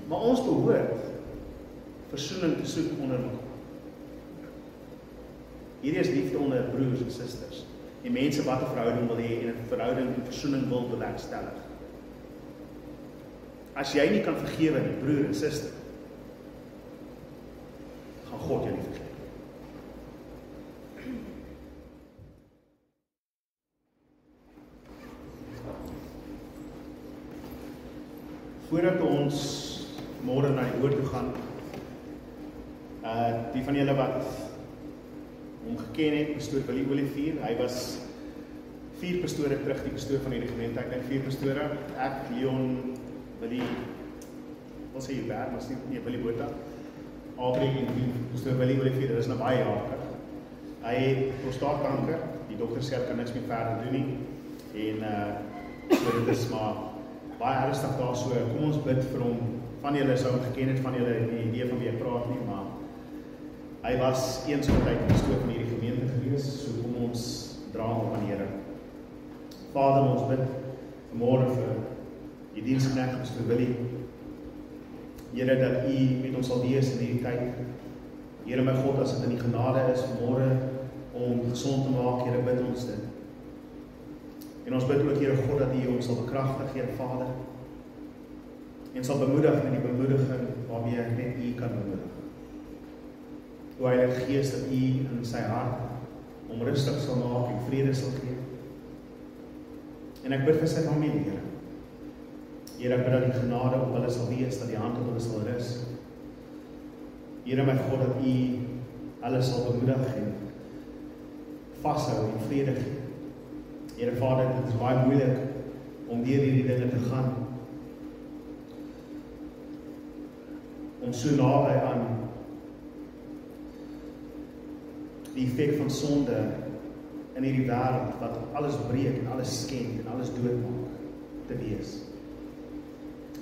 Maar ons behoort versoening te soek onder mekaar. Hierdie is liefde onder broers en susters. En mense wat 'n verhouding wil hê en 'n verhouding en versoening wil bewerkstellig. As jy nie kan vergewe nie, broer en suster, gaan God jou nie vergewe. Voordat ons môre na die woord toe gaan, die van julle wat hom geken het, pastoor Willie Olivier, hy was 4 pastore terug, die pastoor van hierdie gemeente, ek dink 4 pastore, ek, Leon, Willie, wil sê Hubert, maar nie Willie Botha, Adrie en pastoor Willie Olivier, dit is nou baie jaar terug. Hy het prostaatkanker, die dokter sê hy kan niks meer verder doen nie, en so dit is maar baie ernstig daar, so kom ons bid vir hom. Van julle sou hom geken het, van julle het nie idee van wie ek praat nie, maar hy was eens op 'n tyd pastoor van hierdie gemeente gewees, so kom ons dra hom op aan die Here. Vader, ons bid vanmôre vir die diensknegt pastoor Willie. Here, dat U met ons sal wees in hierdie tyd. Here my God, as dit in die genade is vanmôre om gesond te maak, Here, bid ons dit. En ons bid ook, Here God, dat U ons sal bekragtig, Here Vader, en sal bemoedig met die bemoediging waarmee ek net U kan bemoedig. O Heilige Gees, dat U in sy hart om rustig sal maak en vrede sal gee. En ek bid vir sy familie, Here. Here, ek bid dat die genade op hulle sal wees, dat die hand op hulle sal rus. Here my God, dat U hulle sal bemoedig en vashou en vrede gee. Here Vader, dit is baie moeilik om deur hierdie dinge te gaan. Om so naby aan die effek van sonde in hierdie wêreld, wat alles breek en alles skend en alles doodmaak, te wees.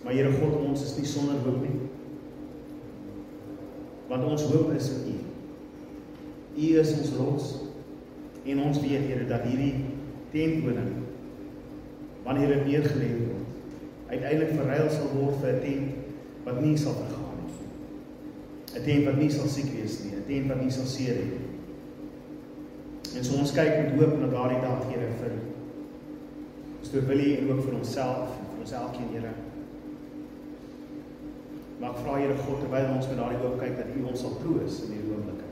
Maar Here God, ons is nie sonder hoop nie. Want ons hoop is in U. U is ons rots. En ons weet, Here, dat hierdie tentwoning, wanneer dit neergelê word, uiteindelik verruil sal word vir 'n tent wat nie sal vergaan nie. 'n Tent wat nie sal siek wees nie, 'n tent wat nie sal seer hê nie. En so ons kyk met hoop na daardie dag, Here, vir pastoor Willie en ook vir onsself en vir ons elkeen, Here. Maar ek vra, Here God, terwyl ons met daardie hoop kyk, dat U ons sal troos in hierdie oomblikke.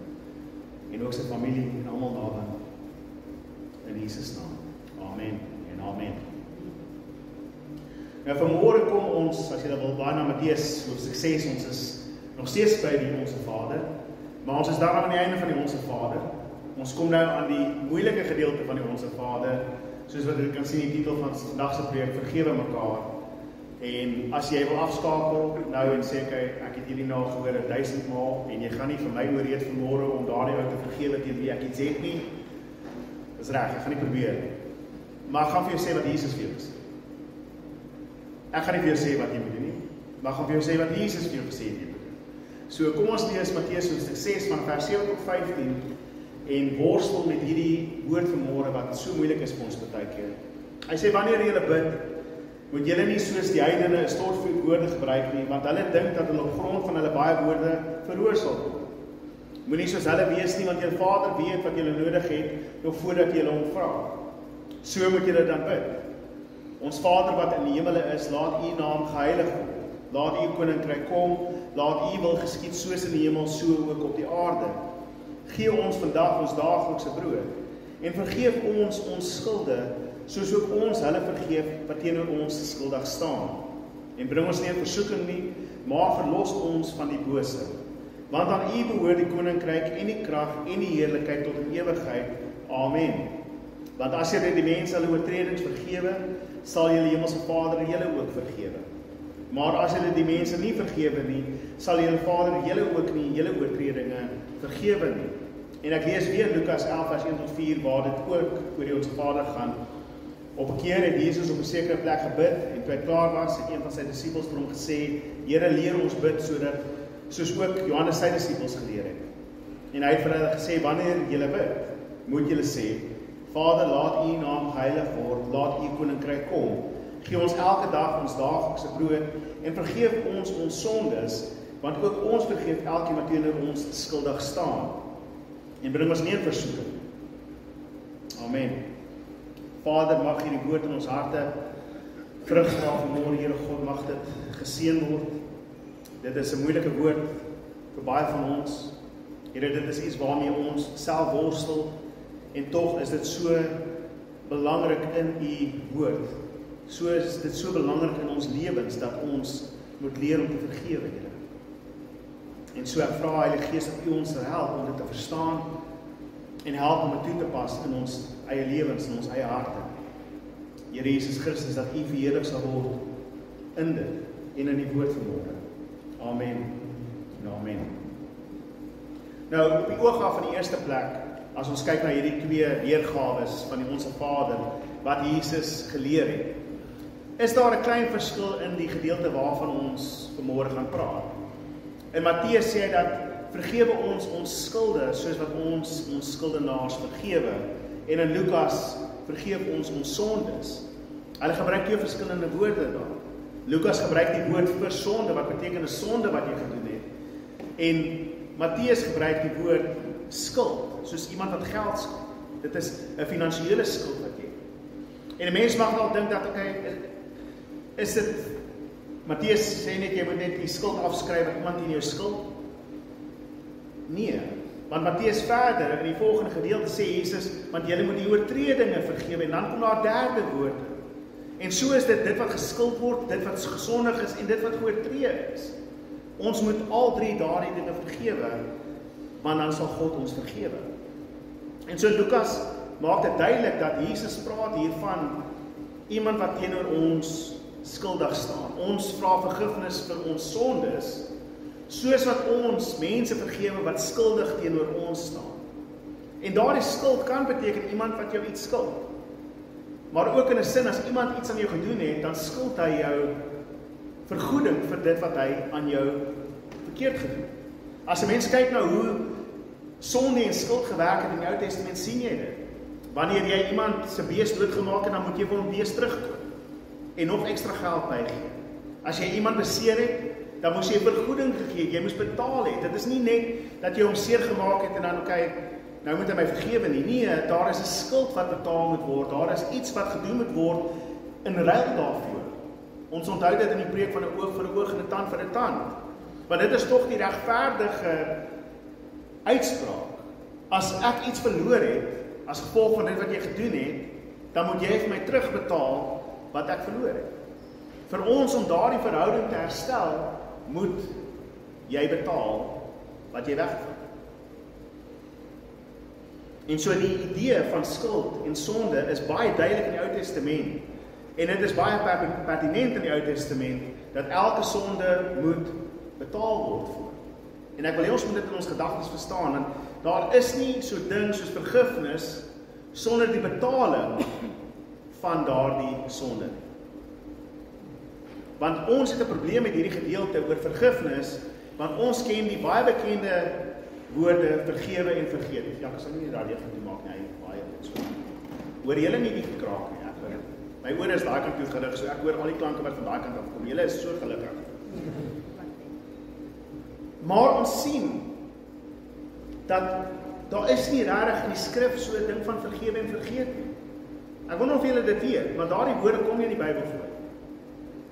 En ook sy familie en almal daarin. In Jesus naam. Amen en amen. Nou vanmôre kom ons, as jy dat wil, baie na Matteus hoofstuk 6, ons is nog steeds by die Onse Vader, maar ons is daar aan die einde van die Onse Vader. Ons kom nou aan die moeilike gedeelte van die Onse Vader, soos wat jy kan sien in die titel van vandag se preek, vergewe mekaar. En as jy wil afskakel nou en sê ek het hierdie nou gehoor 1000 maal en jy gaan nie vir my oorreed vanmôre om daardie ou te vergewe teen wie ek iets het nie, dis reg, ek gaan nie probeer. Maar ek gaan vir jou sê wat Jesus vir jou gesê. Ek gaan nie vir jou sê wat jy moet doen nie, maar ek gaan vir jou sê wat Jesus vir jou gesê het jy moet doen. So kom ons lees Matteus hoofstuk 6 van vers 7 tot 15 en worstel met hierdie woord vanmôre wat so moeilik is vir ons baie keer. Hy sê wanneer julle bid, moet julle nie soos die heidene 'n stortvloed woorde gebruik nie, want hulle dink dat hulle op grond van hulle baie woorde verhoor sal word. Moenie soos hulle wees nie, want julle Vader weet wat julle nodig het, nog voordat julle hom vra. So moet julle dan bid. Ons Vader wat in die hemele is, laat U naam geheilig word. Laat U koninkryk kom, laat U wil geskied soos in die hemel, so ook op die aarde. Gee ons vandag ons daaglikse brood, en vergeef ons ons skulde, soos ook ons hulle vergeef wat teenoor ons skuldig staan. En bring ons nie in versoeking nie, maar verlos ons van die bose. Want aan U behoort die koninkryk en die krag en die heerlikheid tot in ewigheid. Amen. Want as julle die mense hulle oortredings vergewe, sal julle hemelse Vader julle ook vergewe. Maar as julle die mense nie vergewe nie, sal julle Vader julle ook nie julle oortredinge vergewe nie. En ek lees weer Lukas 11 vers 1 tot 4 waar dit ook oor die Onse Vader gaan. Op 'n keer het Jesus op 'n sekere plek gebid en toe hy klaar was, het een van sy disippels vir hom gesê: "Here, leer ons bid soos ook Johannes sy disippels geleer het." En hy het vir hulle gesê: "Wanneer julle bid, moet julle sê: Vader, laat U naam geheilig word, laat U koninkryk kom. Gee ons elke dag ons daaglikse brood en vergeef ons ons sondes, want ook ons vergeef elkeen wat teenoor ons skuldig staan. En bring ons nie in versoeking. Amen. Vader, mag hierdie woord in ons harte vrug dra vanmôre, Here God, mag dit geseën word. Dit is 'n moeilike woord vir baie van ons. Here, dit is iets waarmee ons self worstel en tog is dit so belangrik in u woord. So is dit so belangrik in ons lewens dat ons moet leer om te vergewe, Here. En so ek vra Heilige Gees dat u ons help om dit te verstaan en help om dit toe te pas in ons eie lewens, in ons eie harte. Here Jesus Christus, dat u verheerlik sal word in dit en in die woord vanmôre. Amen. En amen. Nou, op die oog af van die eerste plek, as ons kyk na hierdie twee weergawes van die Onse Vader, wat Jesus geleer het, is daar 'n klein verskil in die gedeelte waarvan ons vanmôre gaan praat. In Matteus sê hy dat vergewe ons ons skulde, soos wat ons ons skuldenaars vergewe. En in Lukas vergeef ons ons sondes. Hulle gebruik twee verskillende woorde daar. Lukas gebruik die woord vir sonde, wat beteken 'n sonde wat jy gedoen het. En Matteus gebruik die woord skuld, soos iemand wat geld skuld. Dit is 'n finansiële skuld wat jy het. En 'n mens mag dalk dink dat, is dit, Matteus sê net, jy moet net die skuld afskryf wat iemand in jou skuld? Nee, want Matteus verder, in die volgende gedeelte sê Jesus, want julle moet die oortredinge vergewe, en dan kom daar 'n derde woord. En so is dit wat geskuld word, dit wat gesondig is, en dit wat geoortree is. Ons moet al drie daardie dinge vergewe, want dan sal God ons vergewe. En so Lukas maak dit duidelik dat Jesus praat hiervan iemand wat teenoor ons skuldig staan. Ons vra vergifnis vir ons sondes, soos wat ons mense vergewe wat skuldig teenoor ons staan. En daardie skuld kan beteken iemand wat jou iets skuld. Maar ook in 'n sin, as iemand iets aan jou gedoen het, dan skuld hy jou vergoeding vir dit wat hy aan jou verkeerd gedoen het. As 'n mens kyk na hoe sonde en skuld gewerk het in die Ou Testament, sien jy dit. Wanneer jy iemand se bees doodgemaak het, dan moet jy vir hom bees terugkoop en nog ekstra geld bygee. As jy iemand beseer het, dan moes jy vergoeding gegee, jy moes betaal het. Dit is nie net dat jy hom seer gemaak het en dan kyk, nou moet hy my vergewe nie. Nee, daar is 'n skuld wat betaal moet word. Daar is iets wat gedoen moet word in ruil daarvoor. Ons onthou dit in die preek van 'n oog vir 'n oog en 'n tand vir 'n tand. Want dit is tog die regverdige uitspraak. As ek iets verloor het, as gevolg van dit wat jy gedoen het, dan moet jy vir my terugbetaal wat ek verloor het. Vir ons om daardie verhouding te herstel, moet jy betaal wat jy wegvat. En so die idee van skuld en sonde is baie duidelik in die Ou Testament. En dit is baie pertinent in die Ou Testament, dat elke sonde moet betaal word voor. En ek wil hê ons moet dit in ons gedagtes verstaan, en daar is nie so ding soos vergifnis sonder die betaling van daardie sonde. Want ons het 'n probleem met hierdie gedeelte oor vergifnis, want ons ken die baie bekende woorde vergewe en vergeet. Ja, ek sal nie die radio gaan doen maak nie, baie goed so. Hoor julle nie die gekraak nie, ek hoor dit. My ore is daai kant toe gerig, so ek hoor al die klanke wat van daai kant af kom. Julle is so gelukkig. Maar ons sien dat daar is nie regtig in die skrif so 'n ding van vergewe en vergeet nie. Ek wonder of julle dit weet, maar daardie woorde kom nie in die Bybel voor.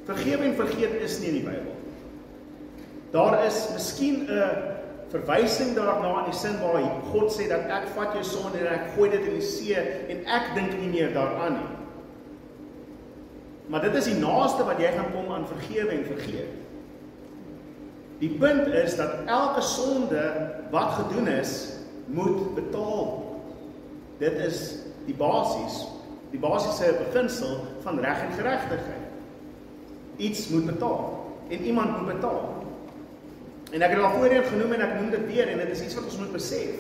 Vergewe en vergeet is nie in die Bybel. Daar is miskien 'n verwysing daarna in die sin waar God sê dat ek vat jou sonde en ek gooi dit in die see en ek dink nie meer daaraan nie. Maar dit is die naaste wat jy gaan kom aan vergewe en vergeet. Die punt is dat elke sonde wat gedoen is, moet betaal word. Dit is die basiese beginsel van reg en geregtigheid. Iets moet betaal en iemand moet betaal. En ek het dit al voorheen genoem en ek noem dit weer, en dit is iets wat ons moet besef.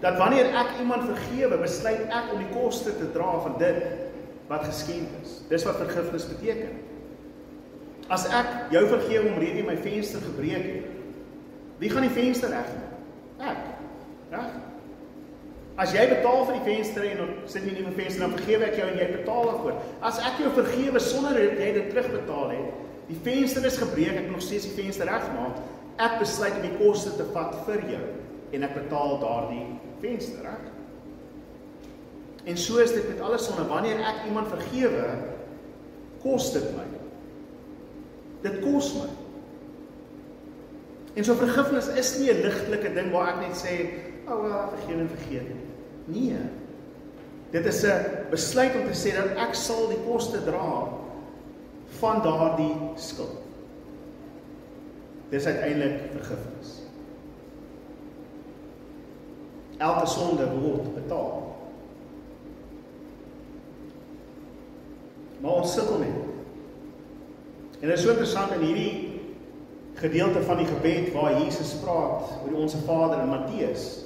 Dat wanneer ek iemand vergewe, besluit ek om die koste te dra van dit wat geskenk is. Dis wat vergifnis beteken. As ek jou vergewe omdat jy my venster gebreek het, wie gaan die venster regmaak? Ek. Reg? As jy betaal vir die venster en dan sit jy nie in die venster, dan vergewe ek jou en jy betaal daarvoor. As ek jou vergewe sonder dat jy dit terugbetaal het, die venster is gebreek, ek moet nog steeds die venster regmaak, ek besluit om die koste te vat vir jou en ek betaal daardie venster, reg? En so is dit met alle sonde. Wanneer ek iemand vergewe, kos dit my. Dit kos my. En so vergifnis is nie 'n ligtelike ding waar ek net sê, vergewe en vergeet. Nee. Dit is 'n besluit om te sê dat ek sal die koste dra van daardie skuld. Dis uiteindelik vergifnis. Elke sonde word betaal. Maar ons sukkel net. En dit is so interessant in hierdie gedeelte van die gebed waar Jesus praat oor die Onse Vader in Matteus,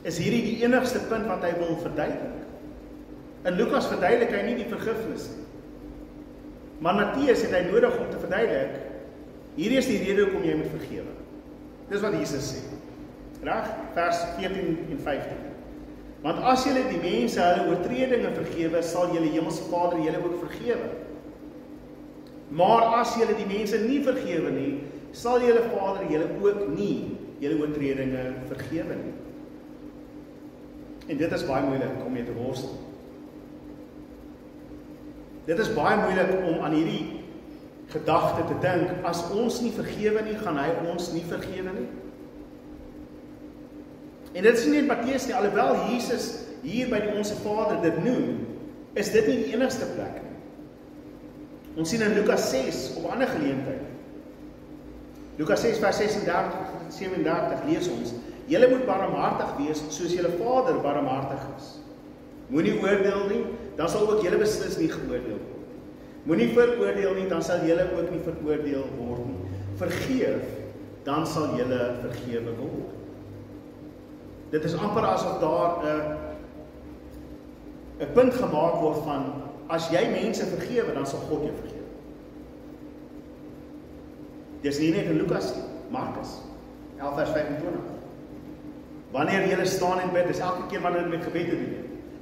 is hierdie die enigste punt wat hy wil verduidelik. In Lukas verduidelik hy nie die vergifnis nie. Maar Matteus het hy nodig om te verduidelik, hierdie is die rede hoekom jy moet vergewe. Dis wat Jesus sê. Reg? Vers 14 en 15. Want as julle die mense hulle oortredinge vergewe, sal julle hemelse Vader julle ook vergewe. Maar as julle die mense nie vergewe nie, sal julle Vader julle ook nie julle oortredinge vergewe nie. En dit is baie moeilik om mee te worstel. Dit is baie moeilik om aan hierdie gedagte te dink, as ons nie vergewe nie, gaan hy ons nie vergewe nie. En dit is nie net Matteus nie, alhoewel Jesus hier by die Onse Vader dit noem, is dit nie die enigste plek nie. Ons sien in Lukas 6 op 'n ander geleentheid. Lukas 6 vers 36-37 lees ons, julle moet barmhartig wees soos julle Vader barmhartig is. Moenie oordeel nie, dan sal ook julle beslis nie geoordeel word. Moenie veroordeel nie, dan sal julle ook nie veroordeel word nie. Vergeef, dan sal julle vergewe word. Dit is amper asof daar 'n punt gemaak word van, as jy mense vergewe, dan sal God jou vergewe. Dis nie net in Lukas nie, Markus 11 vers 25. Wanneer julle staan en bid, dis elke keer wanneer met gebed te doen.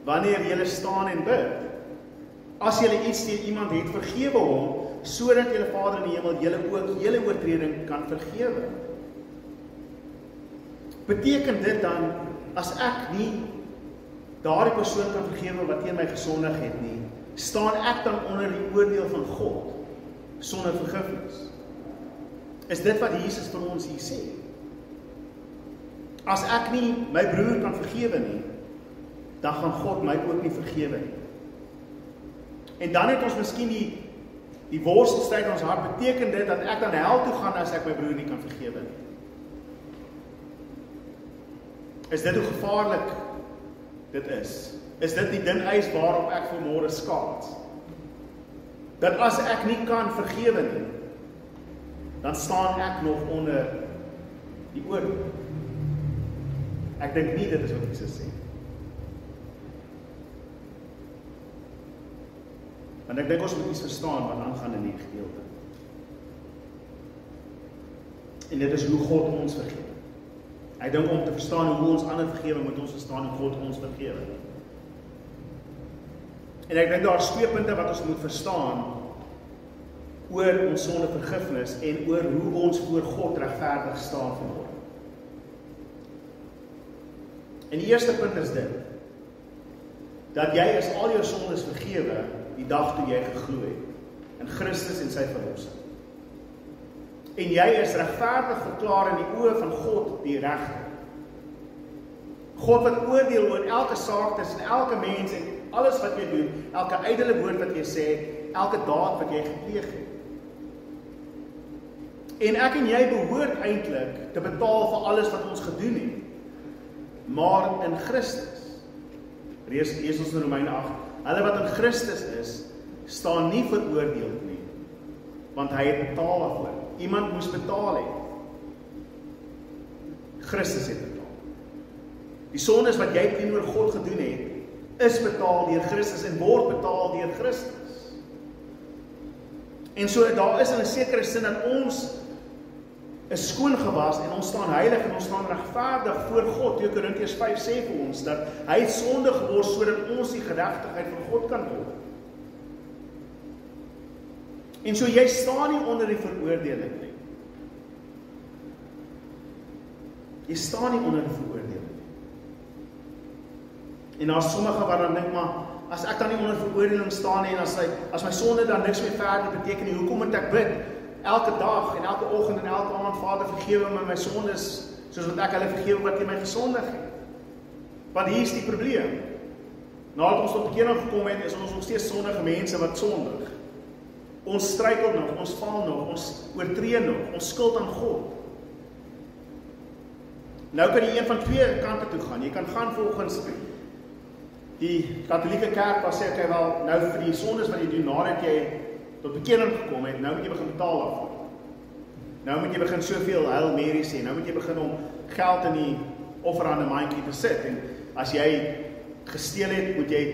Wanneer julle staan en bid, as julle iets teen iemand het, vergewe hom, sodat julle Vader in die hemel julle ook julle oortreding kan vergewe. Beteken dit dan, as ek nie daardie persoon kan vergewe wat teen my gesondig het nie, staan ek dan onder die oordeel van God, sonder vergifnis? Is dit wat Jesus vir ons hier sê? As ek nie my broer kan vergewe nie, dan gaan God my ook nie vergewe nie. En dan het ons miskien die worstelstryd in ons hart, beteken dit dat ek dan hel toe gaan as ek my broer nie kan vergewe nie? Is dit hoe gevaarlik dit is? Is dit die dun ys waarop ek vanmôre skaats? Dat as ek nie kan vergewe nie, dan staan ek nog onder die oordeel. Ek dink nie dit is wat Jesus sê. Want ek dink ons moet iets verstaan wat aangaan in die gedeelte. En dit is hoe God ons vergewe. Ek dink om te verstaan hoe ons ander vergewe, moet ons verstaan hoe God ons vergewe. En ek dink daar is 2 punte wat ons moet verstaan oor ons sonde vergifnis en oor hoe ons voor God regverdig staan vanmôre. En die eerste punt is dit, dat jy is al jou sondes vergewe die dag toe jy geglo het in Christus en sy verlossing. En jy is regverdig verklaar in die oë van God die regter. God wat oordeel oor elke saak tussen elke mens en alles wat jy doen, elke ydelle woord wat jy sê, elke daad wat jy gepleeg het. En ek en jy behoort eintlik te betaal vir alles wat ons gedoen het. Maar in Christus, lees ons in Romeine 8, hulle wat in Christus is, staan nie veroordeel nie, want hy het betaal daarvoor. Iemand moes betaal het. Christus het betaal. Die sondes wat jy teenoor God gedoen het, is betaal deur Christus en word betaal deur Christus. En so daar is in 'n sekere sin dat ons is skoon gewas en ons staan heilig en ons staan regverdig voor God. 2 Korintiërs 5 sê vir ons dat hy het sonde geword sodat ons die geregtigheid van God kan word. En so jy staan nie onder die veroordeling nie. Jy staan nie onder die veroordeling nie. En daar is sommige wat dan dink, maar as ek dan nie onder veroordeling staan nie, en as my sonde dan niks meer verder beteken nie, hoekom moet ek bid? Elke dag en elke oggend en elke aand, Vader, vergewe my sondes, soos wat ek hulle vergewe wat teen my gesondig het. Want hier is die probleem. Nadat ons tot bekering gekom het, is ons nog steeds sondige mense wat sondig. Ons struikel nog, ons val nog, ons oortree nog, ons skuld aan God. Nou kan jy een van twee kante toe gaan. Jy kan gaan volgens die katholieke kerk wat sê, okay, wel, nou vir die sondes wat jy doen, nadat jy tot bekering gekom het, nou moet jy begin betaal daarvoor. Nou moet jy begin soveel Hail Mary sê, nou moet jy begin om geld in die offerande mandjie te sit, en as jy gesteel het, moet jy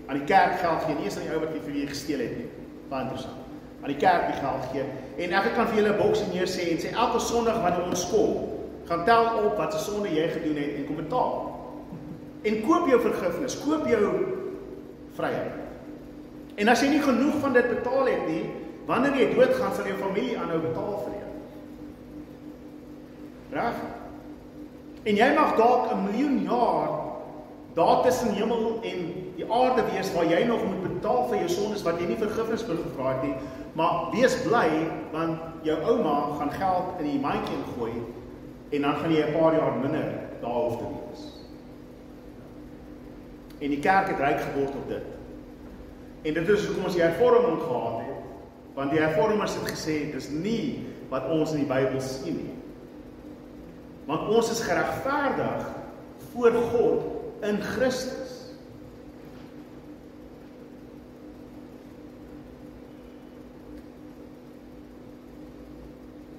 aan die kerk geld gee, nie eens aan die ou wat jy vir wie jy gesteel het nie, baie interessant, aan die kerk die geld gee, en ek kan vir julle 'n boksie neer sê, en sê, elke sondag wanneer ons kom, gaan tel op wat se sonde jy gedoen het, en kom betaal, en koop jou vergifnis, koop jou vryheid. En as jy nie genoeg van dit betaal het nie, wanneer jy doodgaan, sal jou familie aanhou betaal vir jou. Reg? En jy mag dalk 1 miljoen jaar daar tussen hemel en die aarde wees, waar jy nog moet betaal vir jou sondes, wat jy nie vergifnis wil gevra het nie, maar wees bly, want jou ouma gaan geld in die mandjie ingooi, en dan gaan jy 'n paar jaar minder daar hoef te wees. En die kerk het ryk geword op dit. En dit is hoekom ons die hervorming gehad het, want die hervormers het gesê, dis nie wat ons in die Bybel sien nie. Want ons is geregverdig voor God in Christus.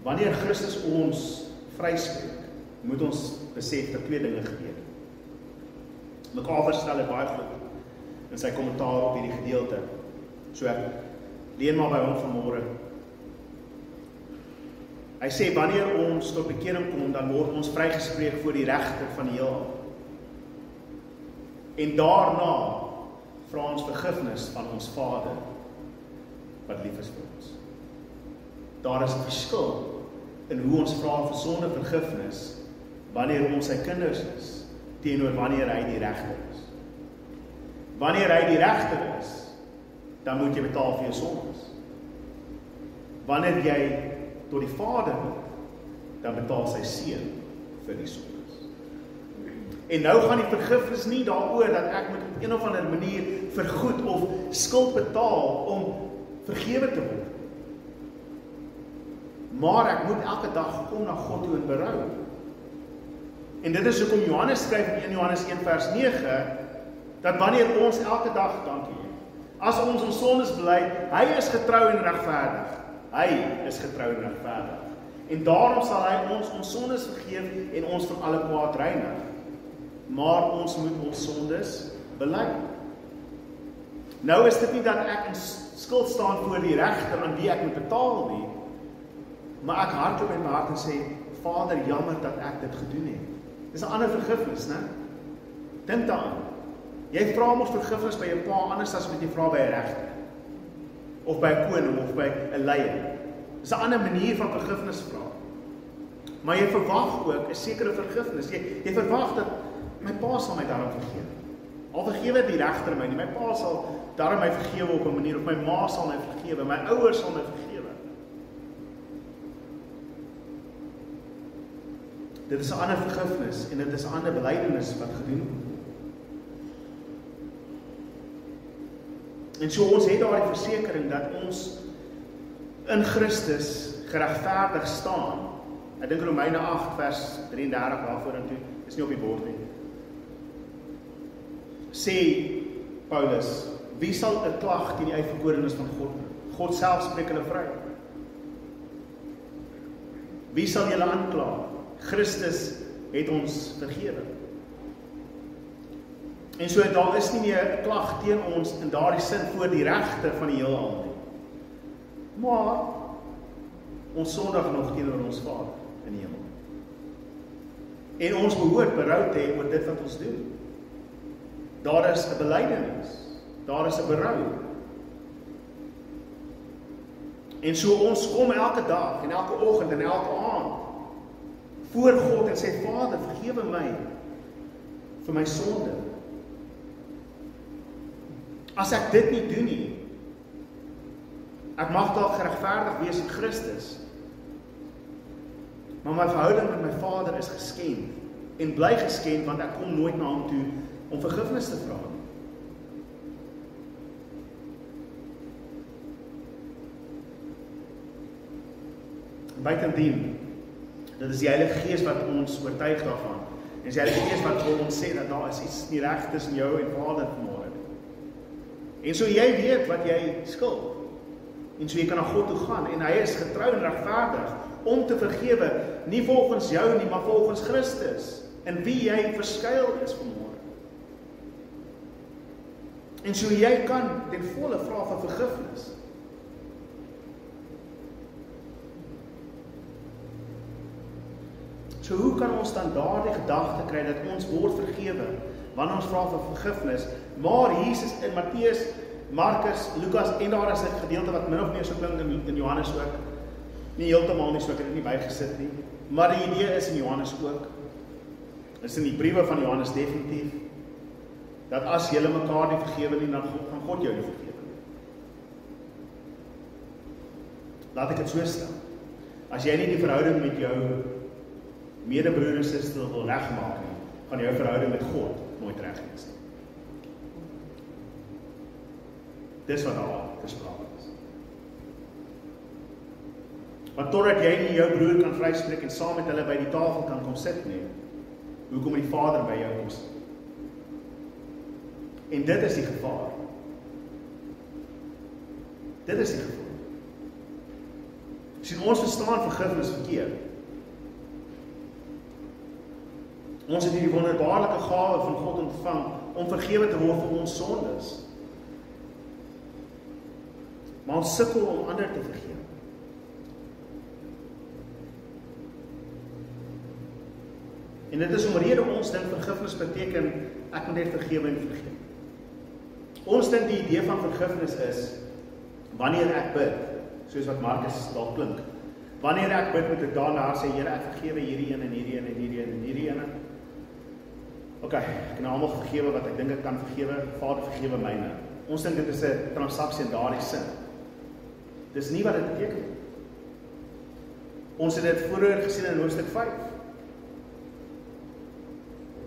Wanneer Christus ons vryspreek, moet ons besef dat 2 dinge gebeur. MacArthur stel dit baie goed in sy kommentaar op hierdie gedeelte. So ek leen maar by hom vanmôre. Hy sê, wanneer ons tot bekering kom, dan word ons vrygespreek voor die regter van die heelal. En daarna vra ons vergifnis van ons Vader, wat lief is vir ons. Daar is 'n verskil in hoe ons vra vir sonde vergifnis, wanneer ons sy kinders is, teenoor wanneer hy die regter is. Wanneer hy die regter is, dan moet jy betaal vir jou sondes. Wanneer jy tot die Vader moet, dan betaal sy seun vir die sondes. En nou gaan die vergifnis nie daaroor dat ek moet op een of ander manier vergoed of skuld betaal om vergewe te word. Maar ek moet elke dag kom na God toe in berou. En dit is hoekom Johannes skryf in 1 Johannes 1 vers 9, dat wanneer ons elke dag, dankie, as ons sondes bely, hy is getrou en regverdig. Hy is getrou en regverdig. En daarom sal hy ons sondes vergeef en ons van alle kwaad reinig. Maar ons moet ons sondes bely. Nou is dit nie dat ek in skuld staan voor die regter aan wie ek moet betaal nie, maar ek hardloop in my hart en sê, Vader, jammer dat ek dit gedoen het. Dis 'n ander vergifnis, né? Dink daaraan. Jy vra mos vergifnis by jou pa anders as wat jy vra by 'n regter. Of by 'n koning of by 'n leier. Dis 'n ander manier van vergifnis vra. Maar jy verwag ook 'n sekere vergifnis. Jy verwag dat my pa sal my daarom vergewe. Al vergewe die regter my nie, my pa sal daarom my vergewe op 'n manier, of my ma sal my vergewe, my ouers sal my vergewe. Dit is 'n ander vergifnis en dit is 'n ander belydenis wat gedoen word. En so ons het daardie versekering dat ons in Christus geregverdig staan. Ek dink Romeine 8 vers 33 daarvoor en toe, is nie op die bord nie. Sê Paulus, wie sal 'n klag teen die uitverkorenes van God bring? God self spreek hulle vry. Wie sal julle aankla? Christus het ons vergewe. En so daar is nie meer 'n klag teen ons in daardie sin voor die regter van die heelal nie. Maar ons sondig nog teenoor ons Vader. in die hemel. En ons behoort berou te hê oor dit wat ons doen. Daar is 'n belydenis, daar is 'n berou. En so ons kom elke dag en elke oggend en elke aand voor God en sê, Vader, vergewe my vir my sonde. As ek dit nie doen nie, ek mag dalk geregverdig wees in Christus, maar my verhouding met my Vader is geskend en bly geskend, want ek kom nooit na hom toe om vergifnis te vra. Buitendien, dit is die Heilige Gees wat ons oortuig daarvan. En dis die Heilige Gees wat vir ons sê dat daar is iets nie reg tussen jou en Vader vanmôre. En so jy weet wat jy skuld. En so jy kan na God toe gaan. En hy is getrou en regverdig om te vergewe, nie volgens jou nie, maar volgens Christus, in wie jy verskuil is vanmôre. En so jy kan ten volle vra vir vergifnis. So hoe kan ons dan daardie gedagte kry dat ons word vergewe wanneer ons vra vir vergifnis, maar Jesus in Matteus, Markus, Lukas en daar is 'n gedeelte wat min of meer so klink in Johannes ook. Nie heeltemal nie, so ek het dit nie bygesit nie, maar die idee is in Johannes ook. Is in die briewe van Johannes definitief dat as julle mekaar nie vergewe nie, dan gaan God jou nie vergewe nie. Laat ek dit so stel. As jy nie die verhouding met jou medebroer en suster wil regmaak nie, gaan jou verhouding met God nooit reg wees nie. Dis wat daar gesprake is. Want totdat jy nie jou broer kan vryspreek en saam met hulle by die tafel kan kom sit nie, hoe kom die Vader by jou kom sit? En dit is die gevaar. Dit is die gevaar. Sien, ons verstaan vergifnis verkeerd. Ons het hierdie wonderbaarlike gawe van God ontvang om vergewe te word vir ons sondes. Maar ons sukkel om ander te vergewe. En dit is omrede ons dink vergifnis beteken ek moet net vergewe en vergewe. Ons dink die idee van vergifnis is wanneer ek bid, soos wat Markus dalk klink. Wanneer ek bid moet ek daarna sê, Here, ek vergewe hierdie een en hierdie een en hierdie een en hierdie een. OK, ek kan almal vergewe wat ek dink ek kan vergewe. Vader, vergewe myne. Ons dink dit is 'n transaksie in daardie sin. Dis nie wat dit beteken. Ons het dit vroeër gesien in hoofstuk 5.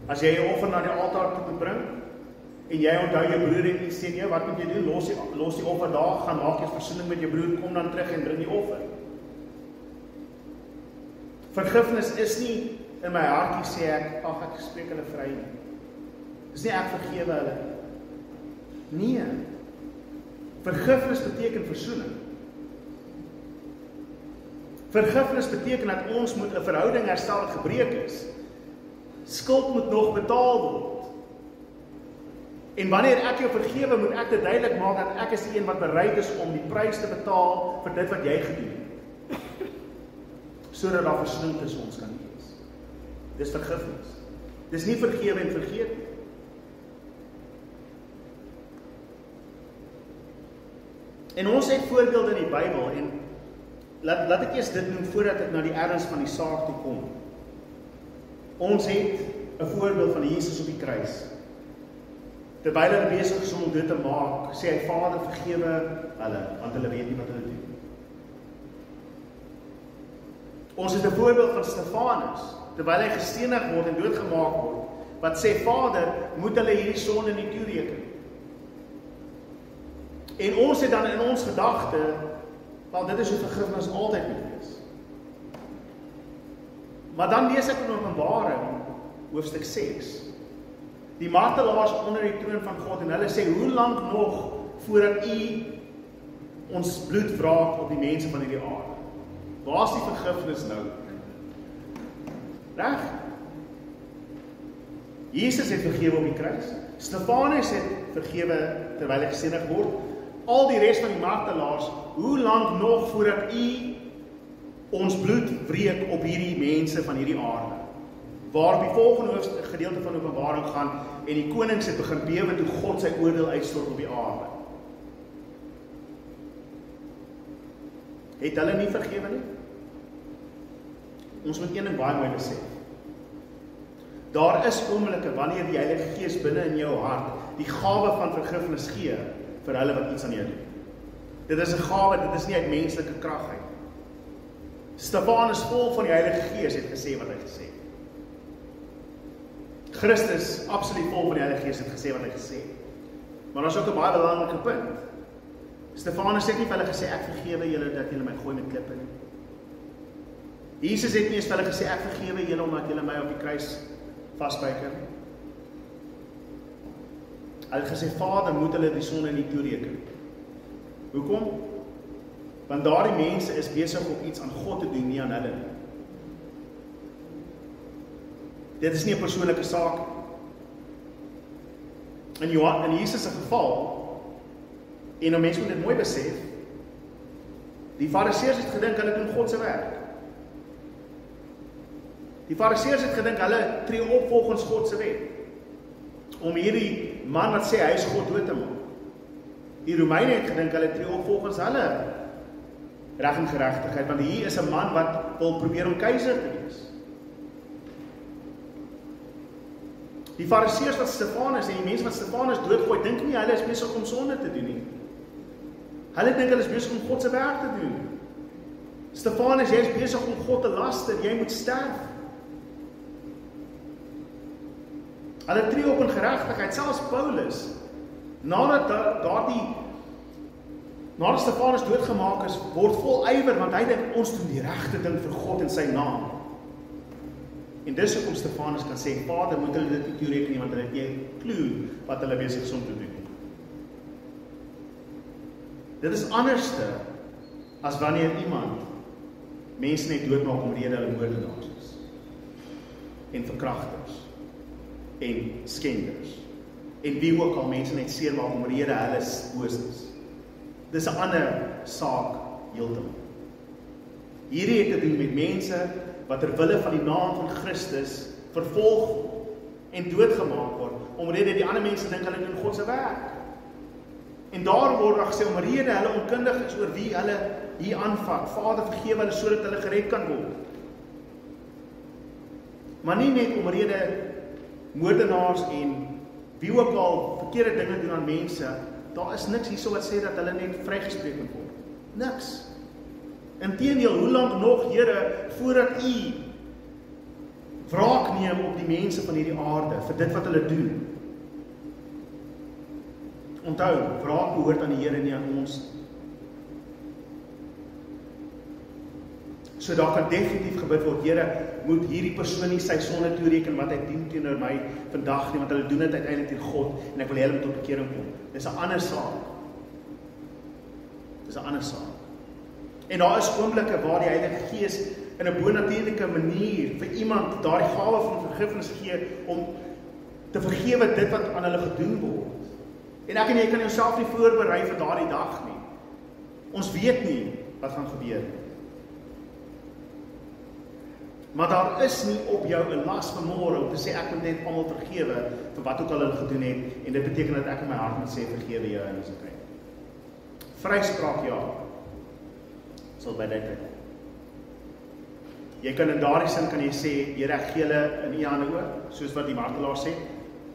As jy 'n offer na die altaar toe moet bring en jy onthou jou broer het iets sê, wat moet jy doen? Los die offer daar, gaan maak jy versoening met jou broer, kom dan terug en bring die offer. Vergifnis is nie in my hartjie sê ek, ag ek spreek hulle vry nie. Dis nie ek vergewe hulle. Nee. Vergifnis beteken versoening. Vergifnis beteken dat ons moet 'n verhouding herstel wat gebreek is. Skuld moet nog betaal word. En wanneer ek jou vergewe, moet ek dit duidelik maak dat ek is die een wat bereid is om die prys te betaal vir dit wat jy gedoen het. Sodat daar versoening tussen ons kan wees. Dis vergifnis. Dis nie vergewe en vergeet nie. En ons het voorbeelde in die Bybel en laat ek eers dit noem voordat ek na die erns van die saak toe kom. Ons het 'n voorbeeld van Jesus op die kruis. Terwyl hy besig is om dit te maak, sê hy, Vader, vergewe hulle, want hulle weet nie wat hulle doen. Ons het 'n voorbeeld van Stefanus, terwyl hy gestenig word en doodgemaak word, wat sê, Vader, moet hulle hierdie sonde nie toereken. En ons het dan in ons gedagte, wel dit is hoe vergifnis altyd moet wees. Maar dan lees ek in Openbaring, hoofstuk 6, die martelaars onder die troon van God, en hulle sê, hoe lank nog voordat u ons bloed wraak op die mense van hierdie aarde? Waar is die vergifnis nou? Reg? Jesus het vergewe op die kruis. Stefanus het vergewe terwyl hy gestenig word. Al die res van die martelaars, hoe lank nog voordat u ons bloed wreek op hierdie mense van hierdie aarde. Waar op die volgende gedeelte van Openbaring gaan en die konings het begin bewe toe God sy oordeel uitstort op die aarde. Het hulle nie vergewe nie? Ons moet een ding baie mooi besef. Daar is oomblikke wanneer die Heilige Gees binne in jou hart die gawe van vergifnis gee vir hulle wat iets aan jou doen. Dit is 'n gawe, dit is nie uit menslike krag uit. Stefanus vol van die Heilige Gees het gesê wat hy gesê het. Christus, absoluut vol van die Heilige Gees, het gesê wat hy gesê het. Maar daar is ook 'n baie belangrike punt. Stefanus het nie vir hulle gesê, ek vergewe julle dat julle my gooi met klippe nie. Jesus het nie eens vir hulle gesê, ek vergewe julle omdat julle my op die kruis vasbyker nie. Hy het gesê, Vader, moet hulle die sonde nie toereken. Hoekom? Want daardie mense is besig om iets aan God te doen, nie aan hulle nie. Dit is nie 'n persoonlike saak. In Jesus se geval, en mense moet dit mooi besef, die Fariseërs het gedink hulle doen God se werk. Die Fariseërs het gedink hulle tree op volgens God se wet, om hierdie man wat sê hy is God dood te maak. Die Romeine het gedink hulle tree op volgens hulle reg en geregtigheid, want hier is 'n man wat wil probeer om keiser te wees. Die Fariseërs wat Stefanus en die mense wat Stefanus doodgooi, dink nie hulle is besig om sonde te doen nie. Hulle dink hulle is besig om God se werk te doen. Stefanus, jy is besig om God te laster, jy moet sterf. Hulle tree op in geregtigheid, selfs Paulus, nadat Stefanus doodgemaak is, word vol ywer, want hy dink ons doen die regte ding vir God in sy naam. En dis hoekom Stefanus kan sê, Vader, moet hulle dit nie toereken nie, want hulle het nie 'n klou wat hulle besig is om te doen. Dit is anderste as wanneer iemand mense net doodmaak omrede hulle moordenaars is. En verkragters. En skenders. En wie ook al mense net seermaak omrede hulle boos is. Dis 'n ander saak heeltemal. Hierdie het te doen met mense wat ter wille van die naam van Christus vervolg en doodgemaak word, omrede die ander mense dink hulle doen God se werk. En daar word daar gesê, omrede hulle onkundig is oor wie hulle hier aanvat. Vader, vergewe hulle sodat hulle gered kan word. Maar nie net omrede moordenaars en wie ook al verkeerde dinge doen aan mense. Daar is niks hierso wat sê dat hulle net vrygespreek moet word. Niks. Inteendeel, hoe lank nog, Here, voordat U wraak neem op die mense van hierdie aarde vir dit wat hulle doen? Onthou, wraak behoort aan die Here, nie aan ons. So daar kan definitief gebid word, Here, moet hierdie persoon nie sy sonde toereken wat hy doen teenoor my vandag nie, want hulle doen dit uiteindelik teen God en ek wil hê hulle moet tot bekering kom. Dis 'n ander saak. Dis 'n ander saak. En daar is oomblikke waar die Heilige Gees in 'n bonatuurlike manier vir iemand daardie gawe van vergifnis gee om te vergewe dit wat aan hulle gedoen word. En ek en jy kan jouself nie voorberei vir daardie dag nie. Ons weet nie wat gaan gebeur nie. Maar daar is nie op jou 'n las vanmôre om te sê ek moet net almal vergewe vir wat ook al hulle gedoen het en dit beteken dat ek in my hart moet sê vergewe jou en dis okay. Vryspraak ja. Sal by dit. Jy kan in daardie sin kan jy sê, Here, ek gee hulle in U hande oor, soos wat die martelaar sê.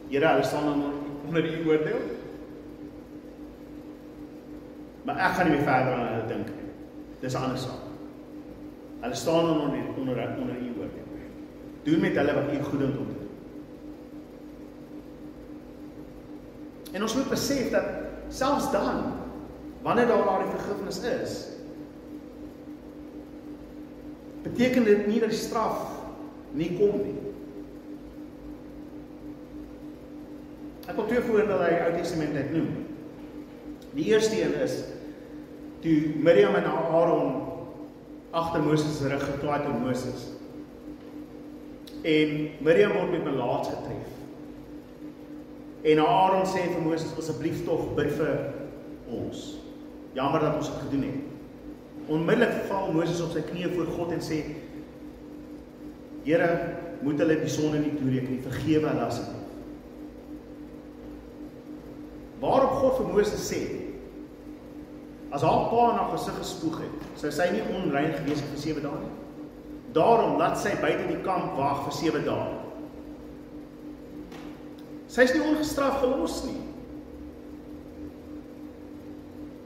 Here, hulle staan onder U oordeel. Maar ek gaan nie meer verder aan hulle dink nie. Dis 'n ander saak. Hulle staan onder U oordeel. Doen met hulle wat U goed dink om te doen. En ons moet besef dat selfs dan, wanneer daar daardie vergifnis is, beteken dit nie dat die straf nie kom nie. Ek wil twee voorbeelde uit die Ou Testament uitnoem. Die eerste een is toe Miriam en Aaron agter Moses se rug geplaai het door Moses. En Miriam word met melaats getref. En Aaron sê vir Moses, asseblief tog bid vir ons. Jammer dat ons dit gedoen het. Onmiddellik val Moses op sy knieë voor God en sê, Here, moet hulle die sonde nie toereken nie, vergewe hulle asseblief. Waarop God vir Moses sê, as haar pa in haar gesig gespoeg het, sou sy nie onrein gewees het vir 7 dae nie. Daarom laat sy buite die kamp wag vir 7 dae. Sy is nie ongestraf gelos nie.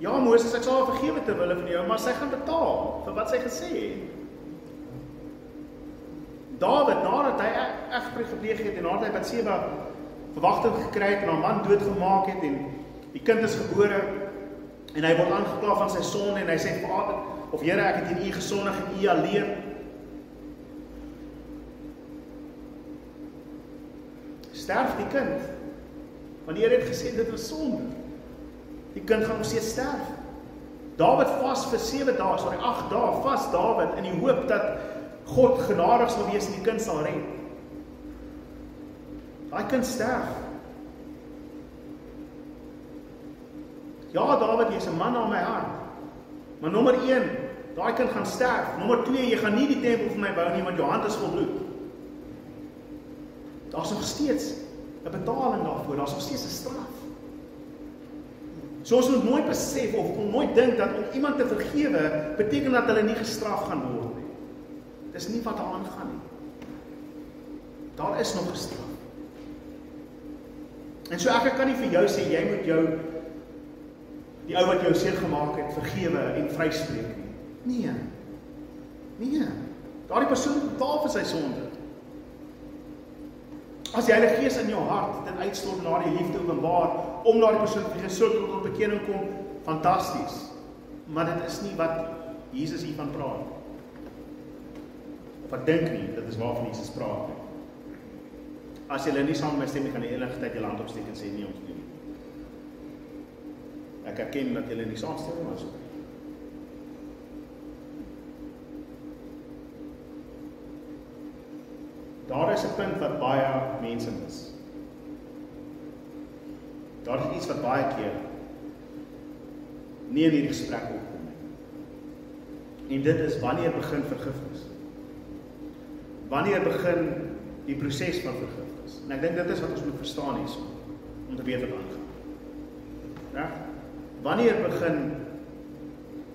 Ja, Moses, ek sal haar vergewe ter wille van jou, maar sy gaan betaal vir wat sy gesê het. David, nadat hy egspreek gepleeg het en nadat hy Batseba verwagting gekry het en haar man doodgemaak het en die kind is gebore en hy word aangekla van sy sonde en hy sê, Vader, of Here, ek het in U gesondig en U alleen. Sterf die kind. Want die Here het gesê, dit is sonde. Die kind gaan nog steeds sterf. David vas vir 7 dae, 8 dae, vas David in die hoop dat God genadig sal wees en die kind sal red. Daai kind sterf. Ja, David, jy is 'n man na my hart. Maar nommer 1, daai kind gaan sterf. Nommer 2, jy gaan nie die tempel vir my bou nie, want jou hand is vol bloed. Daar's nog steeds 'n betaling daarvoor, daar's nog steeds 'n straf. So ons moet nooit besef of nooit dink dat om iemand te vergewe beteken dat hulle nie gestraf gaan word nie. Dis nie wat daar aangaan nie. Daar is nog gestraf. En so ek kan nie vir jou sê, jy moet jou, die ou wat jou seer gemaak het, vergewe en vryspreek nie. Nee. Daardie persoon betaal vir sy sonde. As die Heilige Gees in jou hart dit uitstort na die liefde openbaar, om daardie persoon te vergewe, sodat tot bekering kom, fantasties. Maar dit is nie wat Jesus hiervan praat. Of ek dink nie, dit is waarvan Jesus praat. As julle nie saam met my stem nie, kan die enige tyd julle hand opsteek en sê, nee, ons nie. Ek erken dat julle nie saamstem nie, maar so. Daar is 'n punt wat baie mense mis. Daar is iets wat baie keer nie in hierdie gesprek opkom nie. En dit is, wanneer begin vergifnis? Wanneer begin die proses van vergifnis? En ek dink dit is wat ons moet verstaan hierso, om te weet wat aangaan. Ja? Wanneer begin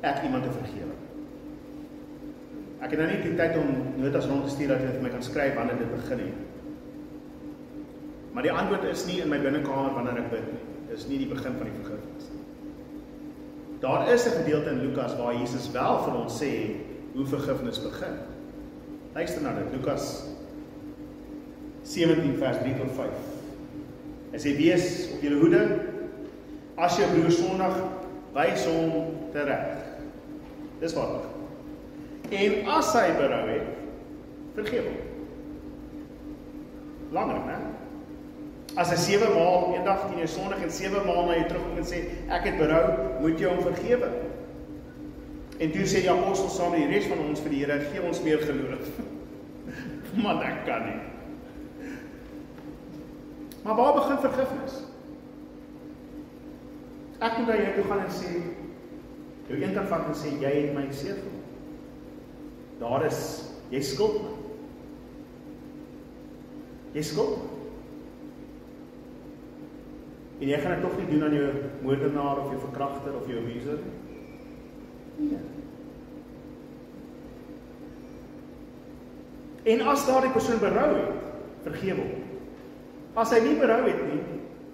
ek iemand te vergewe? Ek het nou nie die tyd om notas rond te stuur dat jy vir my kan skryf wanneer dit begin het. Maar die antwoord is nie in my binnekamer wanneer ek bid nie. Dit is nie die begin van die vergifnis. Daar is 'n gedeelte in Lukas waar Jesus wel vir ons sê hoe vergifnis begin. Luister na dit, Lukas 17 vers 3 tot 5. Hy sê, wees op julle hoede, as jou broer sondig, wys hom tereg. Dis wat begin. En as hy berou het, vergeef hom. Belangrik, né? As hy 7 maal eendag teen jou sondig en 7 maal na jou terugkom en sê, ek het berou, moet jy hom vergewe. En toe sê die apostel saam met die res van ons vir die Here, gee ons meer geloof. Maar dit kan nie. Maar waar begin vergifnis? Ek moet by jou toe gaan en sê, jou een kan vat en sê, jy het my seer gemaak. Daar is, jy skuld my. Jy skuld my. En jy gaan dit tog nie doen aan jou moordenaar of jou verkragter of jou abuser nie. Nee. En as daardie persoon berou het, vergewe hom. As hy nie berou het nie,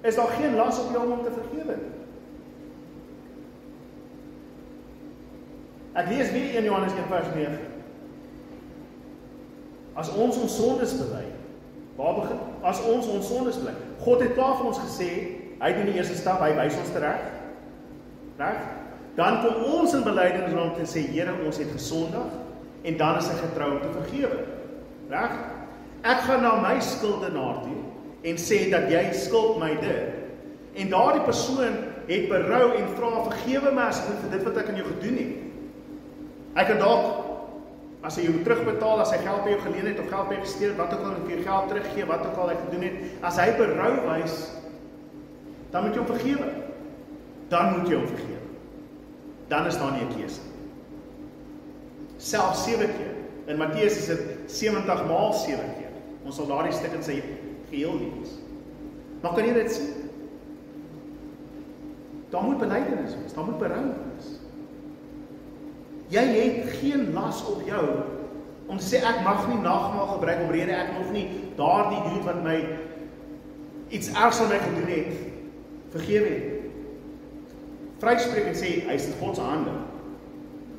is daar geen las op jou om te vergewe nie. Ek lees weer 1 Johannes 1 vers 9. As ons sondes bely, waar begin? As ons sondes bely. God het klaar vir ons gesê, hy doen die eerste stap, hy wys ons tereg. Reg? Dan kom ons in belydenis om te sê, Here, ons het gesondig, en dan is hy getrou om te vergewe. Reg? Ek gaan na my skuldenaar toe en sê dat jy skuld my dit. En daardie persoon het berou en vra, vergewe my asseblief vir dit wat ek aan jou gedoen het. Hy kan dalk, as hy jou terugbetaal, as hy geld by jou geleen het of geld by jou gesteel het, wat ook al, vir jou geld teruggee, wat ook al hy gedoen het, as hy berou wys, dan moet jy hom vergewe. Dan moet jy hom vergewe. Dan is daar nie 'n keuse. selfs 7 keer. In Matteus is dit 70 maal 7 keer. Ons sal daardie stuk in sy geheel lees. Maar kan jy dit sien? Daar moet belydenis wees, daar moet berou wees. Jy het geen las op jou om te sê ek mag nie nagmaal gebruik omrede ek nog nie daardie dude wat my iets ergs aan my gedoen het, vergewe het. Vryspreek en sê, hy is in God se hande.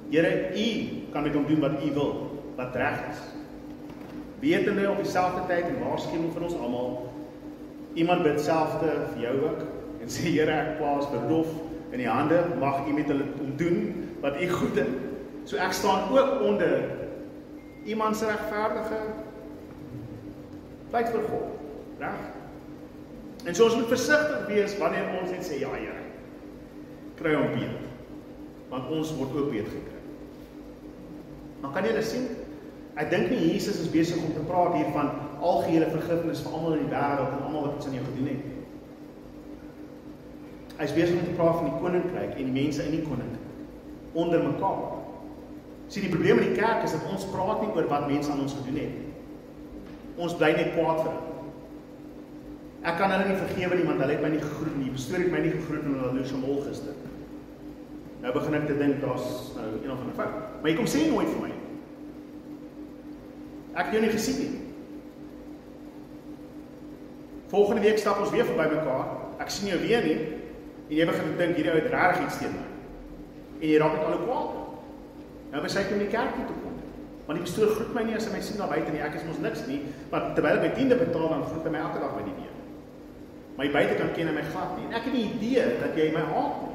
Here, u kan met hom doen wat u wil, wat reg is. Wetende op dieselfde tyd en waarskuwing vir ons almal, iemand bid selfde vir jou ook, en sê, Here, ek plaas verlof in die hande, mag u met hulle doen wat u goed is. So ek staan ook onder iemand se regverdige pleit vir God, reg? En so ons moet versigtig wees wanneer ons net sê, ja Here, kry hom beet, want ons word ook beet gekry. Maar kan julle sien, ek dink nie Jesus is besig om te praat hier van algehele vergifnis vir almal in die wêreld en almal wat iets aan jou gedoen het. Hy is besig om te praat van die koninkryk en die mense in die koninkryk, onder mekaar. Sien, die probleem in die kerk is dat ons praat nie oor wat mense aan ons gedoen het. Ons bly net kwaad vir hulle. Ek kan hulle nie vergewe nie, want hulle het my nie gegroet nie. Die pastoor het my nie gegroet in hulle loose mol gister. Nou begin ek te dink, daar's nou een of ander fout. Maar jy kom sê nooit vir my. Ek het jou nie gesien nie. Volgende week stap ons weer verby mekaar. Ek sien jou weer nie. En jy begin te dink, hierdie ou het regtig iets teen my. En jy raak net al hoe kwaad. Nou besluit ek om die kerk toe te kom. Want die pastoor groet my nie as hy my sien daar buite nie. Ek is mos niks nie. Want terwyl ek my tiende betaal, dan groet hy my elke dag by die deur. My buitekant ken hy my glad nie. En ek het nie idee dat jy my haat nie.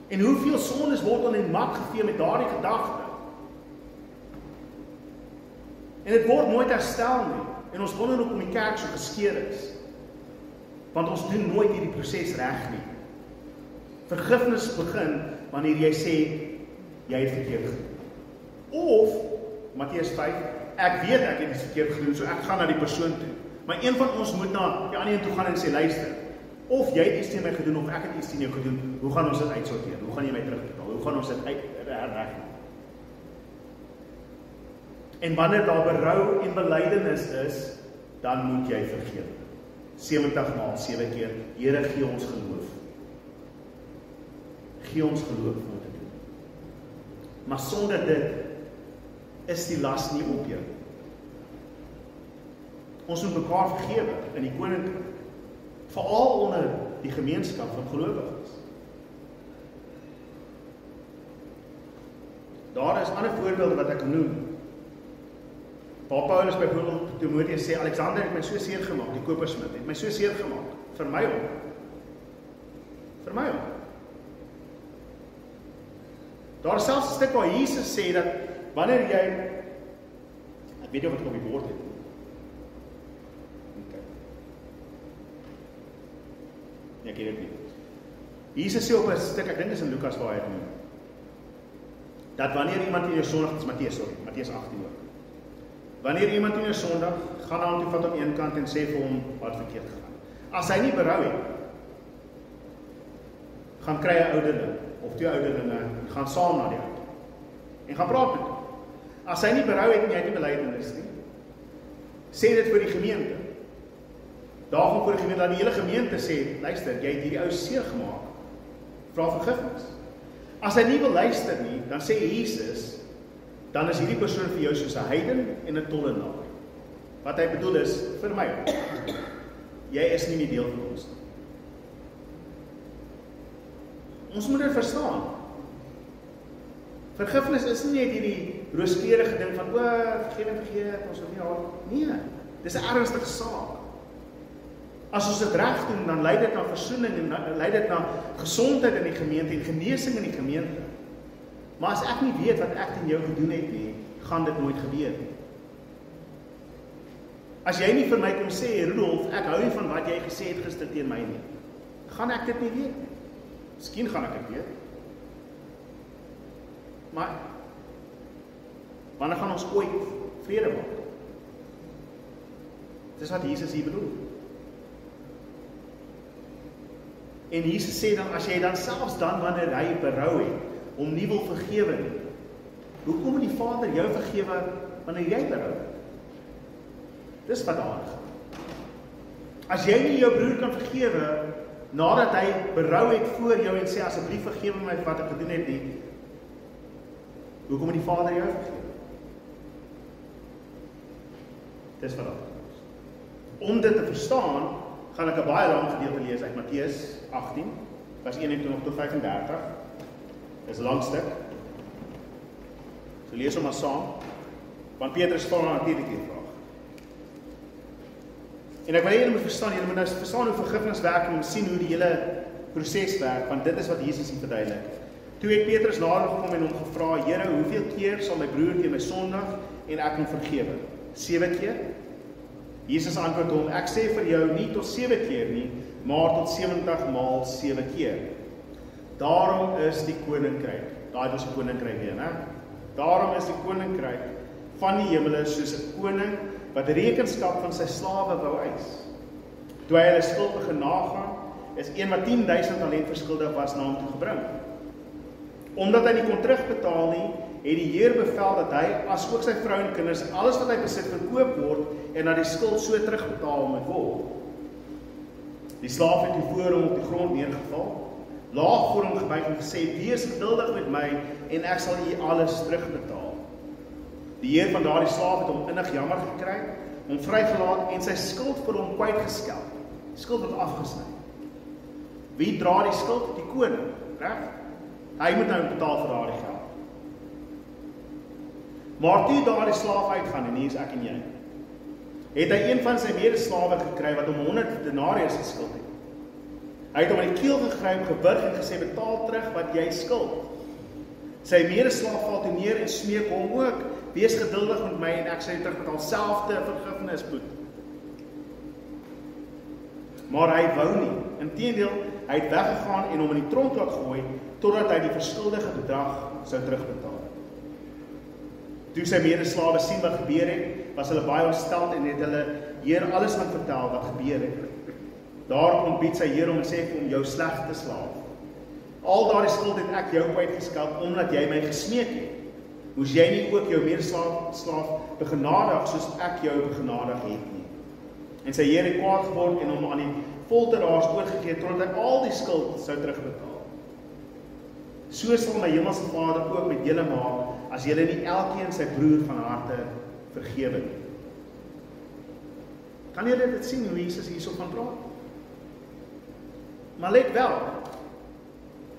En hoeveel sondes word aan die mat gevee met daardie gedagte? En dit word nooit herstel nie. En ons wonder ook om die kerk so geskeur is. Want ons doen nooit hierdie proses reg nie. Vergifnis begin wanneer jy sê, jy het verkeerd gedoen. Of, Matteus 5, ek weet ek het iets verkeerd gedoen, so ek gaan na die persoon toe. Maar een van ons moet na die ander een toe gaan en sê, luister, of jy het iets teen my gedoen, of ek het iets teen jou gedoen, hoe gaan ons dit uitsorteer? Hoe gaan jy my terugbetaal? Hoe gaan ons dit reg? En wanneer daar berou en belydenis is, dan moet jy vergewe. 70 maal 7 keer, Here, gee ons geloof. Gee ons geloof om te doen. Maar sonder dit is die las nie op jou. Ons moet mekaar vergewe in die koninkryk, veral onder die gemeenskap van gelowiges. Daar is ander voorbeelde wat ek kan noem. Waar Paulus byvoorbeeld Timoteus sê, Alexander het my so seer gemaak, die kopersmid het my so seer gemaak, vir my ook. Vir my ook. Daar is selfs 'n stuk waar Jesus sê dat wanneer jy, ek weet nie of het op die bord het. Okay. Ja, ek weet dit nie. Jesus sê op 'n stuk, ek dink dit is in Lukas waar hy het noem, dat wanneer iemand in jou sondig, dit is Matteus 18 ook. Wanneer iemand in jou sondig, gaan na hom toe, vat hom een kant en sê vir hom wat verkeerd gegaan. As hy nie berou het, gaan kry 'n ouderling of 2 ouderlinge, gaan saam na die ou en gaan praat met hom. As hy nie berou het en jy het nie belydenis nie, sê dit vir die gemeente. Daar gaan voor die gemeente, dat die hele gemeente sê, luister, jy het hierdie ou seer gemaak, vra vergifnis. As hy nie wil luister nie, dan sê Jesus, dan is hierdie persoon vir jou soos 'n heiden en 'n tollenaar. Wat hy bedoel is, vir my, jy is nie meer deel van ons nie. Ons moet dit verstaan. Vergifnis is nie net hierdie rooskleurige ding van, vergeet, ons wil nie haal. Nee, dis 'n ernstige saak. As ons dit reg doen, dan lei dit na versoening en lei dit na gesondheid in die gemeente en genesing in die gemeente. Maar as ek nie weet wat ek teen jou gedoen het nie, gaan dit nooit gebeur nie. As jy nie vir my kom sê, Rudolf, ek hou nie van wat jy gesê het gister teen my nie, gaan ek dit nie weet nie. Miskien gaan ek dit weet. Maar wanneer gaan ons ooit vrede maak? Dis wat Jesus hier bedoel. En Jesus sê dan, as jy dan selfs dan wanneer hy berou het, hom nie wil vergewe nie. Hoekom moet die Vader jou vergewe wanneer jy berou het? Dis wat daar gaan. As jy nie jou broer kan vergewe nadat hy berou het voor jou en sê asseblief vergewe my wat ek gedoen het nie, hoekom moet die Vader jou vergewe? Dis wat daar gaan. Om dit te verstaan, gaan ek 'n baie lang gedeelte lees uit Matteus 18, vers 21 tot 35. Dis 'n lang stuk. So lees hom maar saam, want Petrus vra natuurlik hierdie vraag. En ek wil julle moet verstaan, julle moet nou verstaan hoe vergifnis werk en sien hoe die hele proses werk, want dit is wat Jesus hier verduidelik. Toe het Petrus nader gekom en hom gevra, Here, hoeveel keer sal my broer teen my sondig en ek hom vergewe? 7 keer? Jesus antwoord hom, ek sê vir jou nie tot 7 keer nie, maar tot 70 maal 7 keer. Daarom is die koninkryk, daai was die koninkryk weer, né? Daarom is die koninkryk van die hemele soos 'n koning wat rekenskap van sy slawe wou eis. Toe hy hulle skuld begin nagaan, is een wat 10.000 talent verskuldig was na hom toe gebring. Omdat hy nie kon terugbetaal nie, het die Heer bevel dat hy, as ook sy vrou en kinders, alles wat hy besit verkoop word en dat die skuld so terugbetaal moet word. Die slaaf het toe voor hom op die grond neergeval, laag voor hom gebuig en gesê, wees geduldig met my en ek sal u alles terugbetaal. Die Heer van daardie slaaf het hom innig jammer gekry, hom vrygelaat en sy skuld vir hom kwytgeskel. Die skuld word afgesny. Wie dra die skuld? Die koning, reg? Hy moet nou betaal vir daardie geld. Maar toe daardie slaaf uitgaan, en hier is ek en jy, het hy een van sy medeslawe gekry wat hom 100 denariërs geskuld het. Hy het hom in die keel gegryp, gewurg en gesê, betaal terug wat jy skuld. Sy medeslaaf val toe neer en smeek hom ook, wees geduldig met my en ek sal terugbetaal, selfde vergifnisboet. Maar hy wou nie. Inteendeel, hy het weggegaan en hom in die tronk laat gooi, totdat hy die verskuldige bedrag sou terugbetaal. Toe sy medeslawe sien wat gebeur het, was hulle baie ontsteld en het hulle Heer alles van vertel wat gebeur het. Daarop ontbied sy Heer hom en sê vir hom, jou slegte slaaf. Al daardie skuld het ek jou kwytgeskelp, omdat jy my gesmeek het. Moes jy nie ook jou medeslaaf begenadig, soos ek jou begenadig het nie. En sy Heer het kwaad geword en hom aan die folteraars oorgegee, totdat hy al die skuld sou terugbetaal. So sal my hemelse Vader ook met julle maak, as julle nie elkeen sy broer van harte vergewe nie. Kan julle dit sien, hoe Jesus hierso van praat? Maar let wel,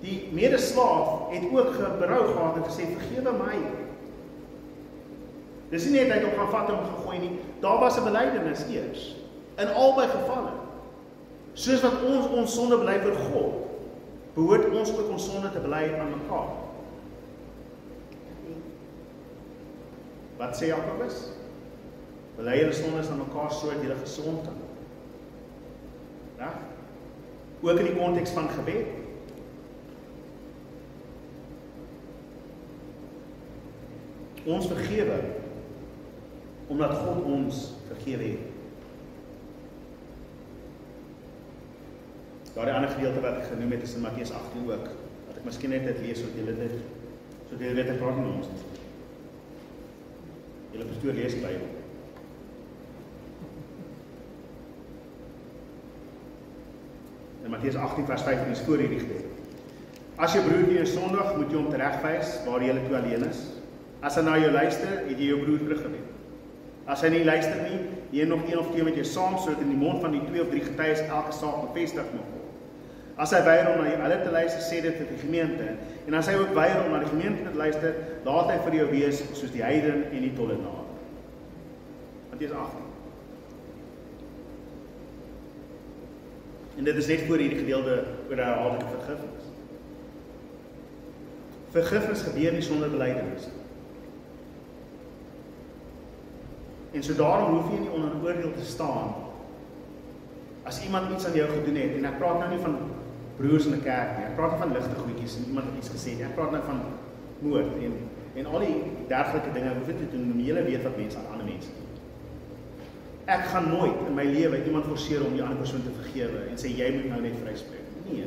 die medeslaaf het ook berou gehad en gesê, vergewe my. Dis nie net hy het op gaan vat en gegooi nie, daar was 'n belydenis eers, in albei gevalle. Soos wat ons sonde bely vir God, behoort ons ook ons sonde te bely aan mekaar. Wat sê Jakobus? Bely julle sondes aan mekaar sodat julle gesond kan word. Ja? Ook in die konteks van gebed. Ons vergewe omdat God ons vergewe het. Daardie ander gedeelte wat ek genoem het is in Matteus 18 ook, wat ek miskien net lees sodat julle dit, sodat julle weet ek praat nie ons nie. Julle pastoor lees die Bybel. In Matteus 18 vers 15 is voor hierdie gedeelte. As jou broer jou sondig, moet jy hom teregwys waar jy toe alleen is. As hy na jou luister, het jy jou broer teruggewen. As hy nie luister nie, jy nog 1 of 2 met jou saam, sodat in die mond van die 2 of 3 getuies elke saak bevestig mag word. As hy weier om na hulle te luister, sê dit vir die gemeente. En as hy ook weier om na die gemeente te luister, laat hy vir jou wees soos die heiden en die tollenaar. Matteus 18. En dit is net voor hierdie gedeelte oor die herhaaldelike vergifnis. Vergifnis gebeur nie sonder belydenis. En so daarom hoef jy nie onder oordeel te staan as iemand iets aan jou gedoen het. En ek praat nou nie van broers in 'n kerk nie. Ek praat nie van ligte goedjies en iemand het iets gesê nie. Ek praat nou van moord en al die dergelike dinge hoef dit te doen om julle weet wat mense aan ander mense doen. Ek gaan nooit in my lewe iemand forceer om die ander persoon te vergewe en sê jy moet nou net vryspreek. Nee.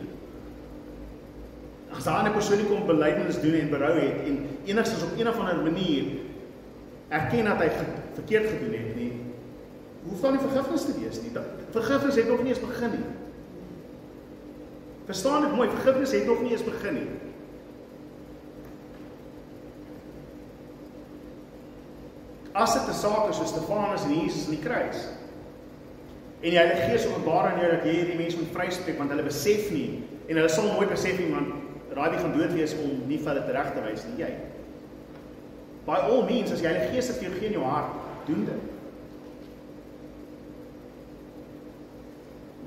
As daar 'n persoon nie kom belydenis doen en berou het en enigstens op een of ander manier erken dat hy verkeerd gedoen het nie, hoef daar nie vergifnis te wees nie. Vergifnis het nog nie eens begin nie. Verstaan dit mooi, vergifnis het nog nie eens begin nie. As dit 'n saak is soos Stefanus en Jesus in die kruis, en die Heilige Gees openbaar aan jou dat jy hierdie mense moet vryspreek, want hulle besef nie, en hulle sal nooit besef nie, want raai wie gaan dood wees om nie vir hulle reg te wys nie, jy. By all means, as die Heilige Gees dit vir jou gee in jou hart, doen dit.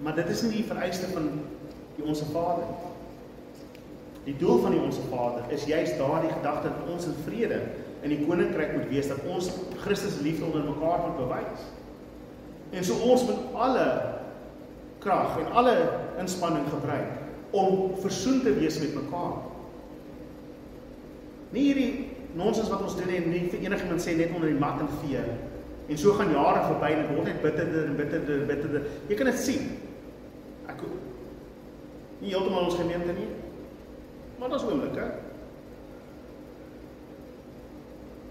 Maar dit is nie die vereiste van die Onse Vader. Die doel van die Onse Vader is juist daardie gedagte dat ons in vrede in die koninkryk moet wees, dat ons Christus liefde onder mekaar moet bewys. En so ons moet alle krag en alle inspanning gebruik om versoen te wees met mekaar. Nie hierdie nonsens wat ons doen en nie vir enigiemand sê net onder die mat en vee. En so gaan jare verby en dit word net bitterder en bitterder en bitterder. Jy kan dit sien. Ek nie heeltemal ons gemeente nie, maar dat is oomlik, hè?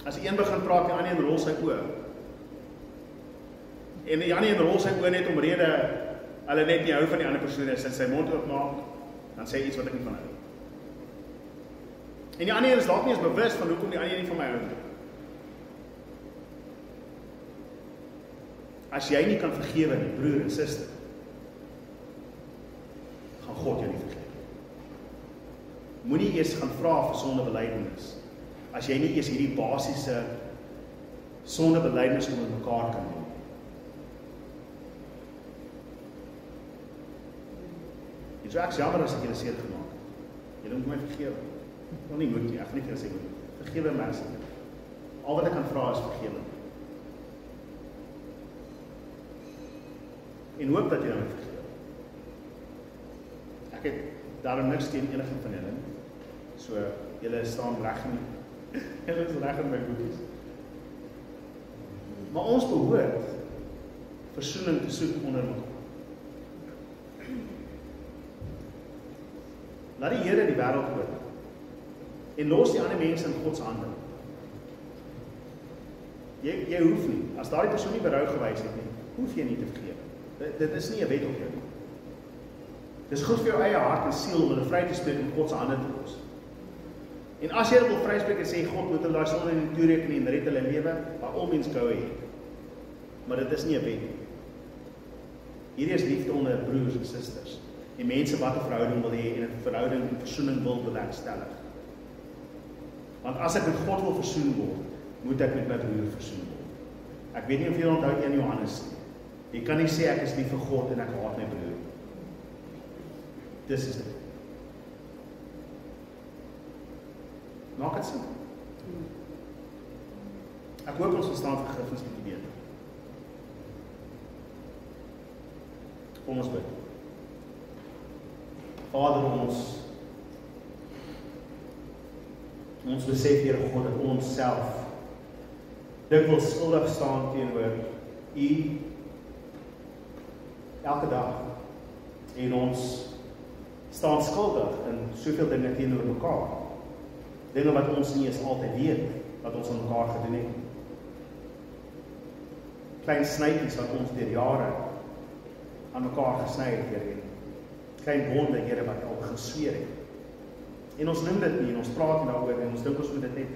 As die een begin praat, die ander een rol sy oë. En die ander een rol sy oë net omrede hulle net nie hou van die ander persoon is, en sy mond oopmaak, dan sê hy iets wat ek nie van hou. En die ander een is dalk nie eens bewus van hoekom die ander een nie van my hou nie. As jy nie kan vergewe nie, broer en suster, gaan God jou nie vergewe. Moenie eers gaan vra vir sondebelydenis, as jy nie eers hierdie basiese sondebelydenis onder mekaar kan doen. En so ek is jammer as ek julle seer gemaak het. Julle moet my vergewe. Wel nie moet nie, ek gaan nie vir julle sê moet. Vergewe my asseblief. Al wat ek kan vra is vergewe. En hoop dat julle my vergewe. Ek het daarom niks teen enigeen van julle. So, julle staan reg nie. Julle is reg in my boekies. Maar ons behoort versoening te soek onder mekaar. Laat die Here die wêreld oor. En los die ander mense in God se hande. Jy hoef nie. As daardie persoon nie berou gewys het nie, hoef jy nie te vergewe. Dit is nie 'n wet op jou nie. Dis goed vir jou eie hart en siel om hulle vry te spreek en God se hande te los. En as jy wil vryspreek en sê God moet hulle daai sonde in toereken en red hulle lewe, by all means go ahead. Maar dit is nie 'n wet nie. Hierdie is liefde onder broers en susters. En mense wat 'n verhouding wil hê en 'n verhouding en versoening wil bewerkstellig. Want as ek met God wil versoen word, moet ek met my broer versoen word. Ek weet nie of jy onthou 1 Johannes nie. Jy kan nie sê ek is lief vir God en ek haat my broer. Dis is dit. Maak dit sin. Ek hoop ons verstaan vergifnis bietjie beter. Kom ons bid. Vader, ons besef, Here God, dat ons self dikwels skuldig staan teenoor U elke dag. En ons staan skuldig in soveel dinge teenoor mekaar. Dinge wat ons nie eens altyd weet wat ons aan mekaar gedoen het. Klein snytjies wat ons deur jare aan mekaar gesny het, Here. Klein bonde, Here, wat al gesweer het. En ons noem dit nie, en ons praat nie daaroor, en ons dink ons moet dit net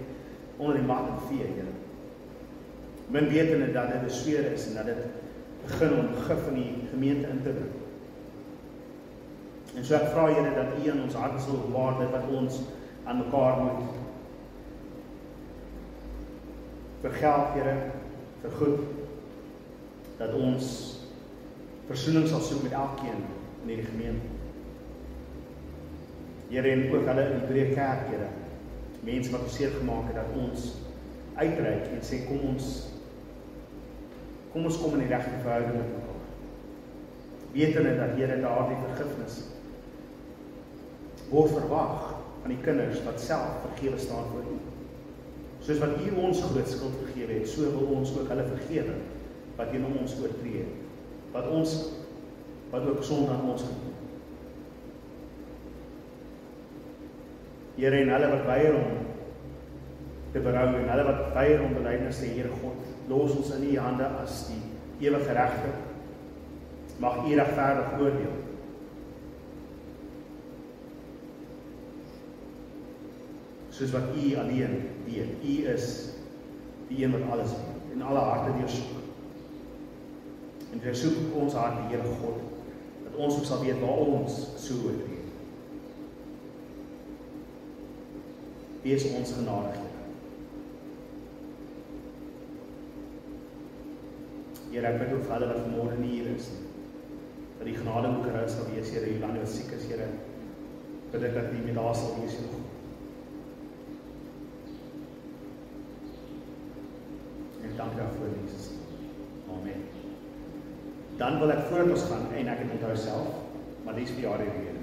onder die mat en vee, Here. Min wetende dat dit 'n sweer is, en dat dit begin om gif in die gemeente in te bring. En so ek vra, Here, dat U in ons harte sal bewaar dit wat ons aan mekaar moet vergeld, Here, vergoed, dat ons versoening sal soek met elkeen in hierdie gemeente. Here, en ook hulle in die breë kerk, Here, mense wat ons seer gemaak het, dat ons uitreik en sê, kom ons kom in die regte verhouding met mekaar. Wetende dat, Here, daardie vergifnis word verwag van die kinders wat self vergewe staan voor U. Soos wat U ons groot skuld vergewe het, so wil ons ook hulle vergewe wat teen ons oortree het. Wat ook sonde aan ons gedoen. Here, en hulle wat weier om te berou, en hulle wat weier om belydenis te sê, Here God, los ons in U hande as die ewige regter. Mag U regverdig oordeel. Soos wat U alleen weet. U is die een wat alles weet, en alle harte deursoek. En deursoek ons hart, die Here God, dat ons ook sal weet waar ons so oortree. Wees ons genadig, Here. Here, ek bid ook vir hulle wat vanmôre nie hier is nie. Dat die genademoekerhou sal wees, Here, Jolande wat siek is, Here. Bid ek dat die met haar sal wees, Here. En dank daarvoor, Jesus. Amen. Dan wil ek voordat ons gaan, en ek het onthou self, maar die is verjaar hierdie week.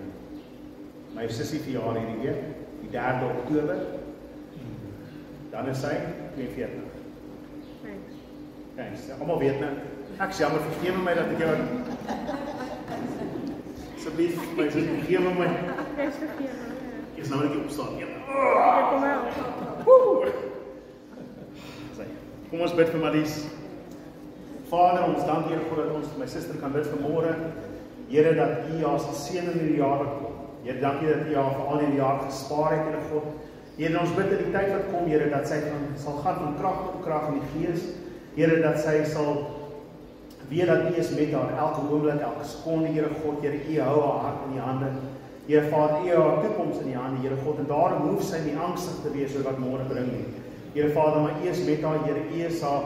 My sussie verjaar hierdie week, die 3de Oktober. Dan is sy 42. Thanks. Allemaal weet nou, ek is jammer, vergewe my dat ek jou... Asseblief, my sussie, vergewe my. Ek is vergewe. Ek is nou net opstaan. Kom ons bid vir Marlies. Vader, ons dank Here God dat ons my suster kan bid vanmôre. Here, dat U haar sal seën in hierdie jaar wat kom. Here, dankie dat U haar vir al hierdie jaar gespaar het, Here God. Here, ons bid in die tyd wat kom, Here, dat sy sal gaan van krag tot krag in die Gees. Here, dat sy sal weet dat U is met haar elke oomblik, elke sekonde, Here God. Here, U hou haar hart in U hande. Here, Vader, U hou haar toekoms in U hande, Here God. En daarom hoef sy nie angstig te wees oor wat môre bring nie. Here, Vader, maar U is met haar, Here. U is haar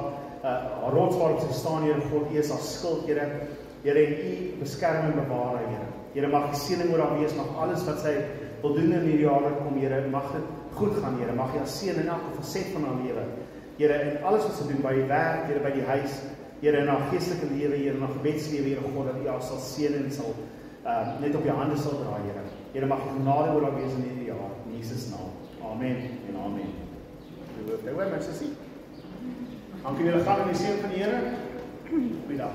rots waarop sy staan, Here God. U is haar skild, Here. Here, en U beskerm en bewaar haar, Here. Here, mag die seëning oor haar wees, mag alles wat sy wil doen in hierdie jaar wat kom, Here, mag dit goed gaan, Here. Mag jy haar seën in elke faset van haar lewe. Here, en alles wat sy doen by die werk, Here, by die huis, Here, in haar geestelike lewe, Here, in haar gebedslewe, Here God, dat U haar sal seën en sal net op jou hande sal dra, Here. Here, mag die genade oor haar wees in hierdie jaar. In Jesus naam. Amen en amen. Hoor my sussie. Dankie julle gaan in die seën van die Here. Goeiedag.